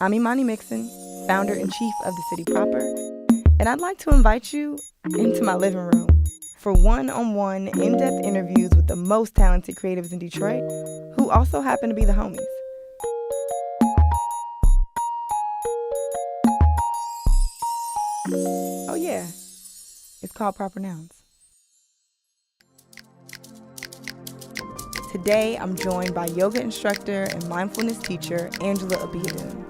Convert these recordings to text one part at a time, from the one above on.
I'm Imani Mixon, founder-in-chief of the city proper, and I'd like to invite you into my living room for one-on-one, in-depth interviews with the most talented creatives in Detroit, who also happen to be the homies. Oh yeah, it's called Proper Nouns. Today, I'm joined by yoga instructor and mindfulness teacher, Angela Abiodun.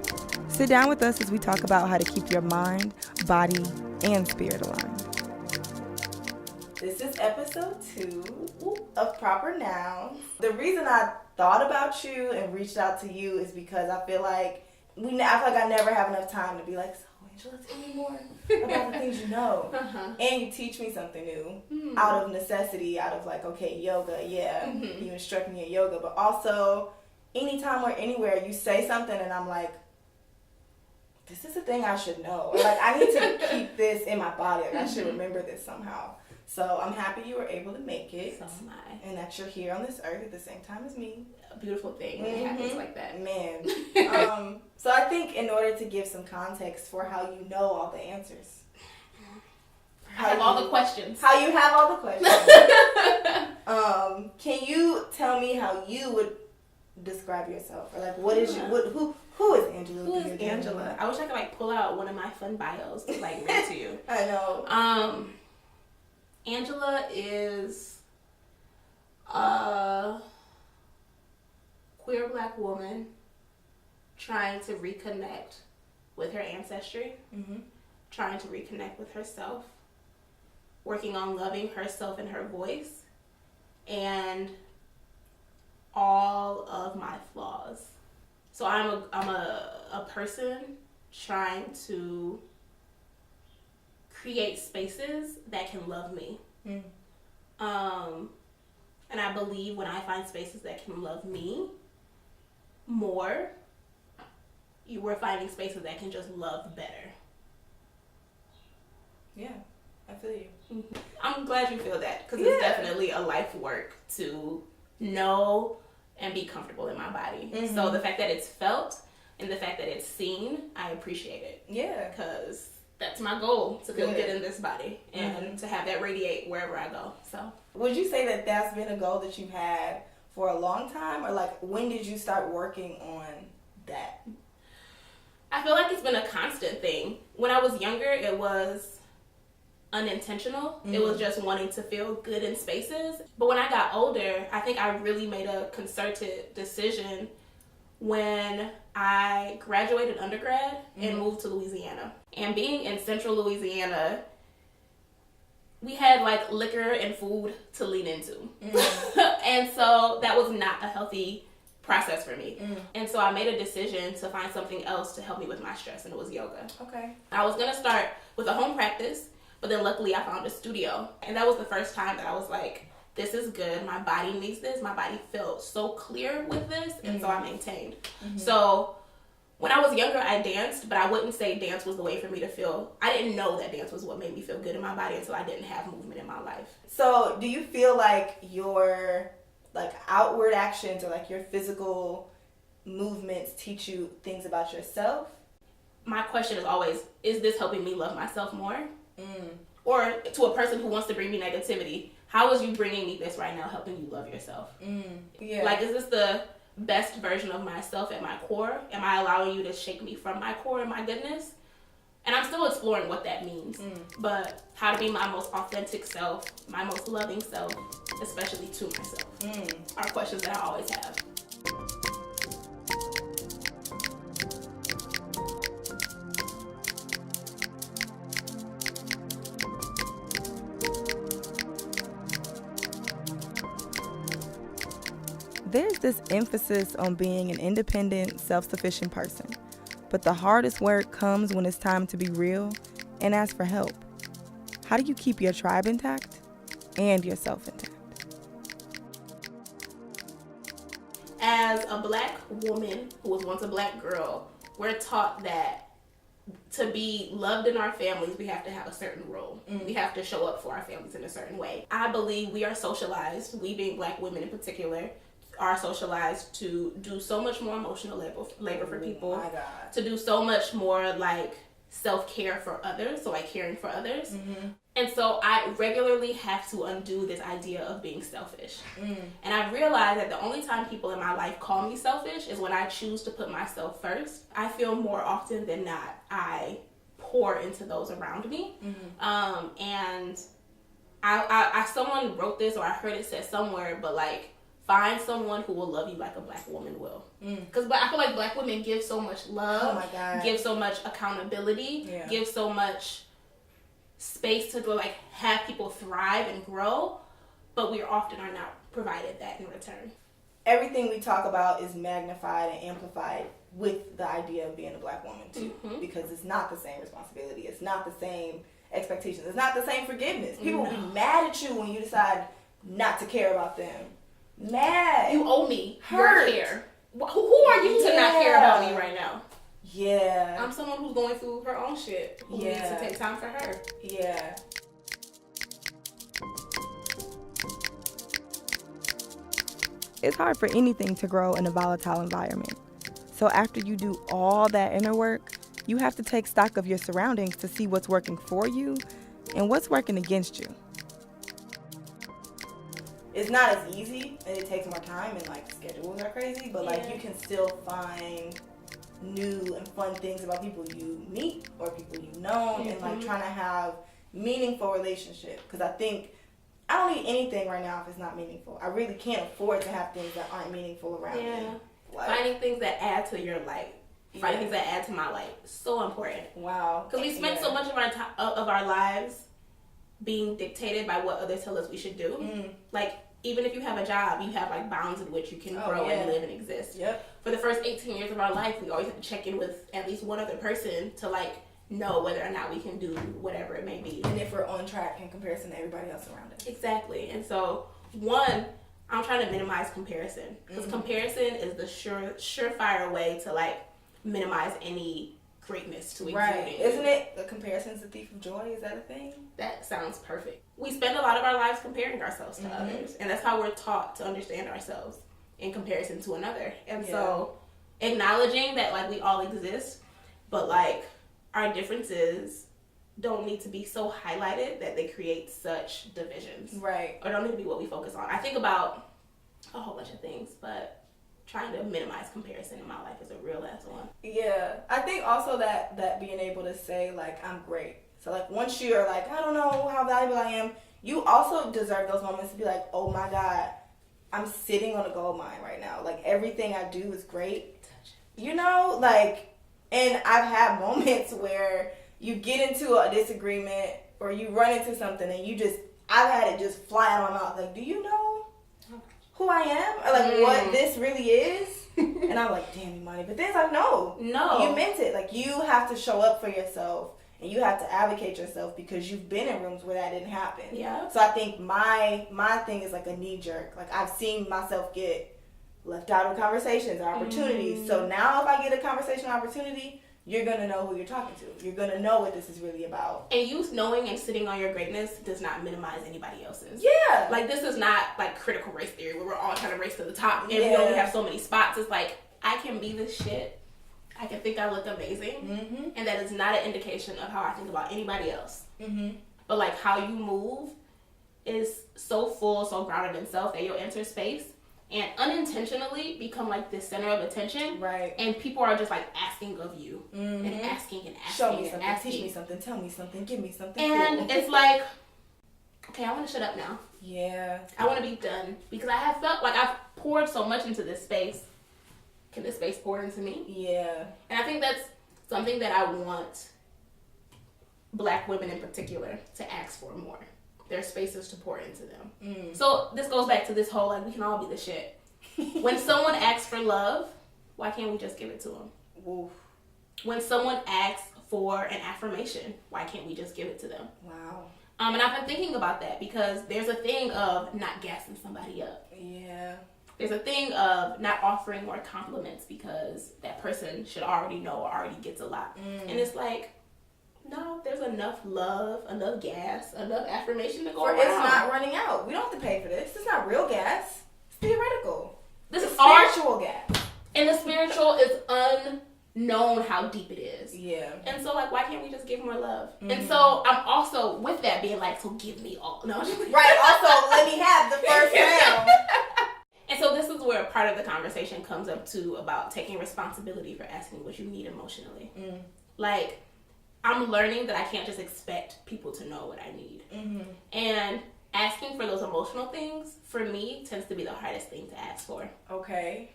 Sit down with us as we talk about how to keep your mind, body, and spirit aligned. This is episode 2 of Proper Nouns. The reason I thought about you and reached out to you is because I feel like I never have enough time to be like, so Angela, tell me more about the things you know. And you teach me something new out of necessity, out of like, okay, yoga, yeah, you instruct me in yoga, but also anytime or anywhere you say something and I'm like, this is a thing I should know. Or like, I need to keep this in my body. Like, I should remember this somehow. So I'm happy you were able to make it. So am I. And that you're here on this earth at the same time as me. A beautiful thing when it happens like that. Man. So I think in order to give some context for how you know all the answers. I have all the questions. How you have all the questions. Can you tell me how you would describe yourself? Or like, what is who is Angela? Who is Angela? I wish I could pull out one of my fun bios to read to you. I know. Angela is a queer black woman trying to reconnect with her ancestry, trying to reconnect with herself, working on loving herself and her voice, and all of my flaws. So I'm a person trying to create spaces that can love me. And I believe when I find spaces that can love me more, you were finding spaces that can just love better. Yeah, I feel you. I'm glad you feel that, because it's definitely a life work to know and be comfortable in my body. So the fact that it's felt and the fact that it's seen, I appreciate it. Yeah. Because that's my goal, to feel good in this body and to have that radiate wherever I go. So, would you say that that's been a goal that you've had for a long time, or like when did you start working on that? I feel like it's been a constant thing. When I was younger, it was unintentional. It was just wanting to feel good in spaces. But when I got older, I think I really made a concerted decision when I graduated undergrad and moved to Louisiana. And being in central Louisiana, we had liquor and food to lean into. And so that was not a healthy process for me. And so I made a decision to find something else to help me with my stress, and it was yoga. Okay. I was going to start with a home practice, but then luckily I found a studio. And that was the first time that I was like, this is good. My body needs this. My body felt so clear with this. And so I maintained. So when I was younger, I danced, but I wouldn't say dance was the way for me to feel. I didn't know that dance was what made me feel good in my body until I didn't have movement in my life. So do you feel like your outward actions or your physical movements teach you things about yourself? My question is always, is this helping me love myself more? Or to a person who wants to bring me negativity, how is you bringing me this right now helping you love yourself? Yeah. Is this the best version of myself at my core? Am I allowing you to shake me from my core and my goodness? And I'm still exploring what that means. But how to be my most authentic self, my most loving self, especially to myself, are questions that I always have. There's this emphasis on being an independent, self-sufficient person. But the hardest work comes when it's time to be real and ask for help. How do you keep your tribe intact and yourself intact? As a black woman who was once a black girl, we're taught that to be loved in our families, we have to have a certain role. We have to show up for our families in a certain way. I believe we are socialized, we being black women in particular, are socialized to do so much more emotional labor for people. Oh my God. To do so much more like self-care for others, so like caring for others. Mm-hmm. And so I regularly have to undo this idea of being selfish. And I realized that the only time people in my life call me selfish is when I choose to put myself first. I feel more often than not I pour into those around me. And I someone wrote this, or I heard it said somewhere, but like, find someone who will love you like a Black woman will. Because I feel like Black women give so much love, oh my God, give so much accountability, give so much space to like have people thrive and grow, but we often are not provided that in return. Everything we talk about is magnified and amplified with the idea of being a Black woman too, because it's not the same responsibility, it's not the same expectations, it's not the same forgiveness. People will be mad at you when you decide not to care about them. Mad. You owe me Hurt. your care. Who are you to not care about me right now? Yeah. I'm someone who's going through her own shit, who needs to take time for her. Yeah. It's hard for anything to grow in a volatile environment. So after you do all that inner work, you have to take stock of your surroundings to see what's working for you and what's working against you. It's not as easy, and it takes more time, and like schedules are crazy, but like you can still find new and fun things about people you meet or people you know, and like trying to have meaningful relationships. Because I think I don't need anything right now if it's not meaningful. I really can't afford to have things that aren't meaningful around me. Like, finding things that add to your life, finding things that add to my life, so important. Wow. Because we spend so much of our lives being dictated by what others tell us we should do. Like, even if you have a job, you have like bounds in which you can grow and live and exist. For the first 18 years of our life, we always have to check in with at least one other person to like know whether or not we can do whatever it may be. And if we're on track in comparison to everybody else around us. Exactly. And so, one, I'm trying to minimize comparison. Because comparison is the surefire way to like minimize any greatness to exuding. Right. Isn't it? The comparison's the thief of joy. Is that a thing? That sounds perfect. We spend a lot of our lives comparing ourselves to others. And that's how we're taught to understand ourselves, in comparison to another. And so acknowledging that like we all exist, but like our differences don't need to be so highlighted that they create such divisions. Right. Or don't need to be what we focus on. I think about a whole bunch of things, but trying to minimize comparison in my life is a real ass one. Yeah. I think also that being able to say like, I'm great. So like once you're like, I don't know how valuable I am, you also deserve those moments to be like, oh my God, I'm sitting on a gold mine right now. Like everything I do is great. You know, like, and I've had moments where you get into a disagreement or you run into something and I've had it just fly out of my mouth. Like, do you know who I am? Or like what this really is? And I'm like, damn, Imani. But then it's like, no, you meant it. Like you have to show up for yourself and you have to advocate yourself because you've been in rooms where that didn't happen. Yeah. So I think my thing is like a knee jerk. Like I've seen myself get left out of conversations or opportunities. So now if I get a conversation opportunity, you're going to know who you're talking to. You're going to know what this is really about. And you knowing and sitting on your greatness does not minimize anybody else's. Yeah. Like, this is not, like, critical race theory where we're all trying to race to the top and we only have so many spots. It's like, I can be this shit. I can think I look amazing. And that is not an indication of how I think about anybody else. But, like, how you move is so full, so grounded in self that you'll enter space and unintentionally become like the center of attention. Right. And people are just like asking of you and asking and asking. Show me and something, asking. teach me something, tell me something, give me something. And it's like, okay, I want to shut up now. Yeah. I want to be done because I have felt like I've poured so much into this space. Can this space pour into me? Yeah. And I think that's something that I want Black women in particular to ask for more. Their spaces to pour into them. So this goes back to this whole, like, we can all be the shit. When someone asks for love, why can't we just give it to them? Oof. When someone asks for an affirmation, why can't we just give it to them? Wow. And I've been thinking about that because there's a thing of not gassing somebody up. Yeah. There's a thing of not offering more compliments because that person should already know or already gets a lot. And it's like, no, there's enough love, enough gas, enough affirmation to go around. It's not running out. We don't have to pay for this. It's not real gas. It's theoretical. This is spiritual gap. And the spiritual is unknown how deep it is. Yeah. And so, like, why can't we just give more love? And so, I'm also, with that being like, so give me all. No, right, also, let me have the first round. And so this is where part of the conversation comes up too about taking responsibility for asking what you need emotionally. Like, I'm learning that I can't just expect people to know what I need. And asking for those emotional things, for me, tends to be the hardest thing to ask for. Okay.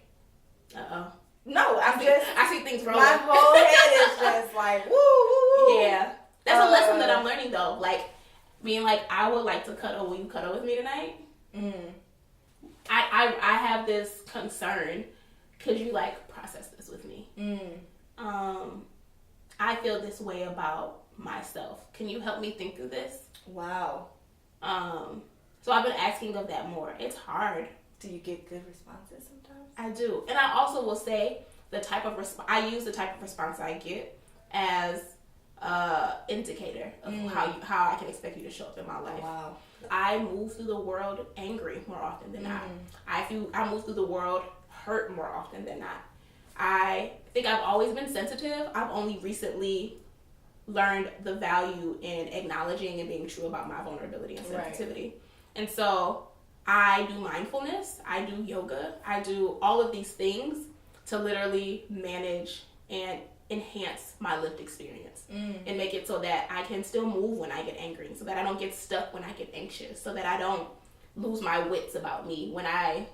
Uh-oh. No, I see things rolling. My whole head is just like, woo, woo, woo. Yeah. That's a lesson that I'm learning, though. Like, being like, I would like to cuddle. Will you cuddle with me tonight? I have this concern. Could you, like, process this with me? I feel this way about myself. Can you help me think through this? Wow. So I've been asking of that more. It's hard. Do you get good responses sometimes? I do. And I also will say the type of I use the type of response I get as indicator of how I can expect you to show up in my life. Wow. I move through the world angry more often than not. I move through the world hurt more often than not. I think I've always been sensitive. I've only recently learned the value in acknowledging and being true about my vulnerability and sensitivity. Right. And so I do mindfulness, I do yoga, I do all of these things to literally manage and enhance my lived experience and make it so that I can still move when I get angry, so that I don't get stuck when I get anxious, so that I don't lose my wits about me when I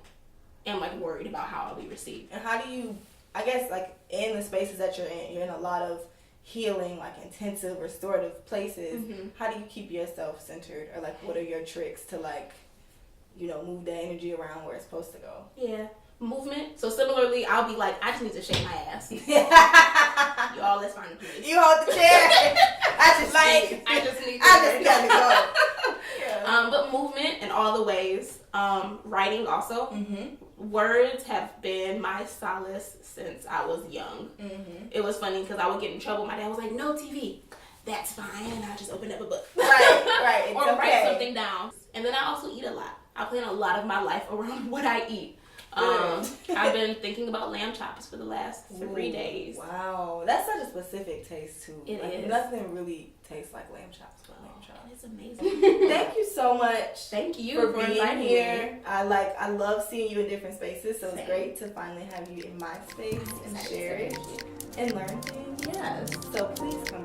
am like worried about how I'll be received. And how do you, I guess, like in the spaces that you're in a lot of healing, like intensive, restorative places, how do you keep yourself centered, or like what are your tricks to like, you know, move the energy around where it's supposed to go? Yeah. Movement. So similarly, I'll be like, I just need to shake my ass. Y'all, let's find a place. You hold the chair. I just gotta go. Yeah. But movement in all the ways. Writing also. Words have been my solace since I was young. It was funny because I would get in trouble. My dad was like, no TV. That's fine. And I just opened up a book. Right. It's or write something down. And then I also eat a lot. I plan a lot of my life around what I eat. I've been thinking about lamb chops for the last 3 days. Wow, that's such a specific taste too. It is. Nothing really tastes like lamb chops but lamb chops. It's amazing. Thank you so much. Thank you for being being here. Me. I love seeing you in different spaces, so it's great to finally have you in my space and share it and learn things. Yes. So please come